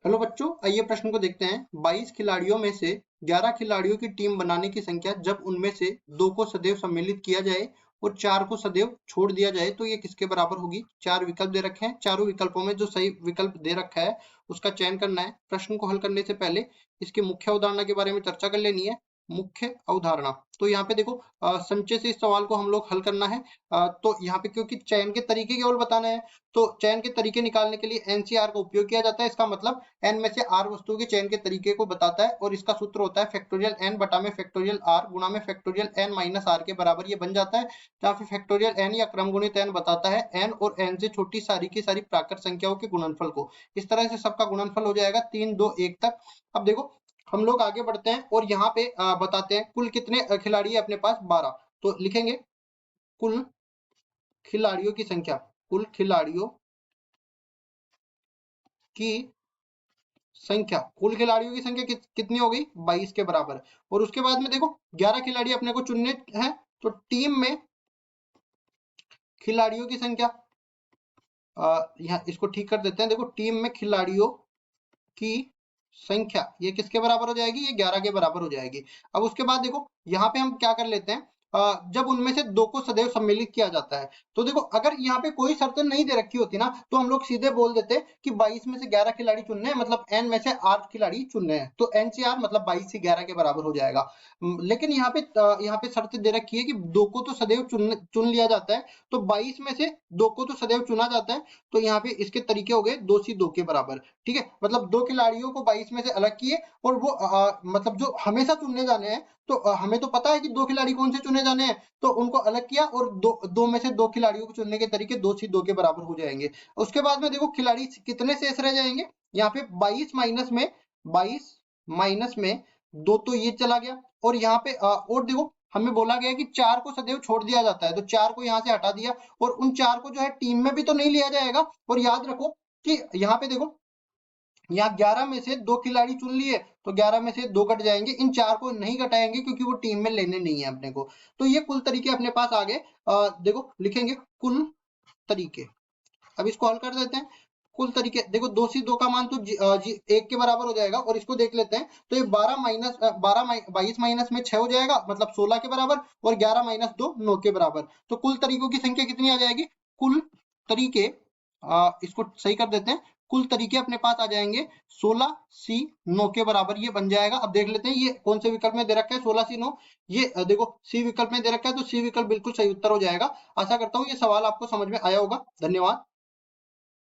Hello बच्चों, आइए प्रश्न को देखते हैं। 22 खिलाड़ियों में से 11 खिलाड़ियों की टीम बनाने की संख्या जब उनमें से 2 को सदैव सम्मिलित किया जाए और 4 को सदैव छोड़ दिया जाए तो ये किसके बराबर होगी। 4 विकल्प दे रखे हैं, चारों विकल्पों में जो सही विकल्प दे रखा है उसका चयन करना है। प्रश्न को हल करने से पहले इसकी मुख्य अवधारणा के बारे में चर्चा कर लेनी है। मुख्य अवधारणा तो यहाँ पे देखो, संचय से इस सवाल को हम लोग हल करना है। तो यहाँ पे क्योंकि चयन के तरीके केवल बताना है, तो चयन के तरीके निकालने के लिए एनसीआर का उपयोग किया जाता है। इसका मतलब एन में से आर वस्तुओं के चयन के तरीके को बताता है और इसका सूत्र होता है फैक्टोरियल एन बटा में फैक्टोरियल आर गुणा में फैक्टोरियल एन माइनस आर के बराबर ये बन जाता है। जहाँ पे फैक्टोरियल एन या क्रम गुणित एन बताता है एन और एन से छोटी सारी की सारी प्राकृत संख्याओं के गुणनफल को। इस तरह से सबका गुणनफल हो जाएगा 3 2 1 तक। अब देखो हम लोग आगे बढ़ते हैं और यहाँ पे बताते हैं कुल कितने खिलाड़ी है अपने पास 12। तो लिखेंगे कुल खिलाड़ियों की संख्या, कुल खिलाड़ियों की संख्या, कुल खिलाड़ियों की संख्या कितनी हो गई 22 के बराबर। और उसके बाद में देखो 11 खिलाड़ी अपने को चुनने हैं, तो टीम में खिलाड़ियों की संख्या, यहाँ इसको ठीक कर देते हैं। देखो टीम में खिलाड़ियों की संख्या ये किसके बराबर हो जाएगी, ये 11 के बराबर हो जाएगी। अब उसके बाद देखो यहाँ पे हम क्या कर लेते हैं, जब उनमें से 2 को सदैव सम्मिलित किया जाता है। तो देखो अगर यहाँ पे कोई शर्त नहीं दे रखी होती ना तो हम लोग सीधे बोल देते कि 22 में से 11 खिलाड़ी चुनने हैं, मतलब n में से 8 खिलाड़ी चुनने हैं, तो n से r मतलब 22 से 11 के बराबर हो जाएगा। लेकिन यहाँ पे शर्त दे रखी है कि 2 को तो सदैव चुन लिया जाता है, तो 22 में से 2 को तो सदैव चुना जाता है। तो यहाँ पे इसके तरीके हो गए 2 से 2 के बराबर। ठीक है, मतलब 2 खिलाड़ियों को 22 में से अलग किए और वो मतलब जो हमेशा चुनने जाने हैं, तो हमें तो पता है कि 2 खिलाड़ी कौन से चुने जाने हैं, तो उनको अलग किया और दो में से 2 खिलाड़ियों को चुनने के तरीके 2 से 2 के बराबर हो जाएंगे। उसके बाद में देखो खिलाड़ी कितने शेष रह जाएंगे, यहाँ पे 22 माइनस में 2 तो ये चला गया और यहाँ पे और देखो हमें बोला गया कि 4 को सदैव छोड़ दिया जाता है, तो 4 को यहाँ से हटा दिया और उन 4 को जो है टीम में भी तो नहीं लिया जाएगा। और याद रखो कि यहाँ पे देखो यहाँ 11 में से 2 खिलाड़ी चुन लिए, तो 11 में से 2 कट जाएंगे, इन 4 को नहीं घटाएंगे क्योंकि वो टीम में लेने नहीं है अपने को। तो ये कुल तरीके अपने पास आ गए। देखो लिखेंगे कुल तरीके। अब इसको हल कर देते हैं। कुल तरीके देखो 2 से 2 का मान तो 1 के बराबर हो जाएगा और इसको देख लेते हैं। तो ये 22 माइनस में 6 हो जाएगा, मतलब 16 के बराबर, और 11 माइनस 2 9 के बराबर। तो कुल तरीकों की संख्या कितनी आ जाएगी, कुल तरीके, इसको सही कर देते हैं, कुल तरीके अपने पास आ जाएंगे 16 सी 9 के बराबर ये बन जाएगा। अब देख लेते हैं ये कौन से विकल्प में दे रखा है 16 सी 9, ये देखो सी विकल्प में दे रखा है, तो सी विकल्प बिल्कुल सही उत्तर हो जाएगा। आशा करता हूँ ये सवाल आपको समझ में आया होगा। धन्यवाद।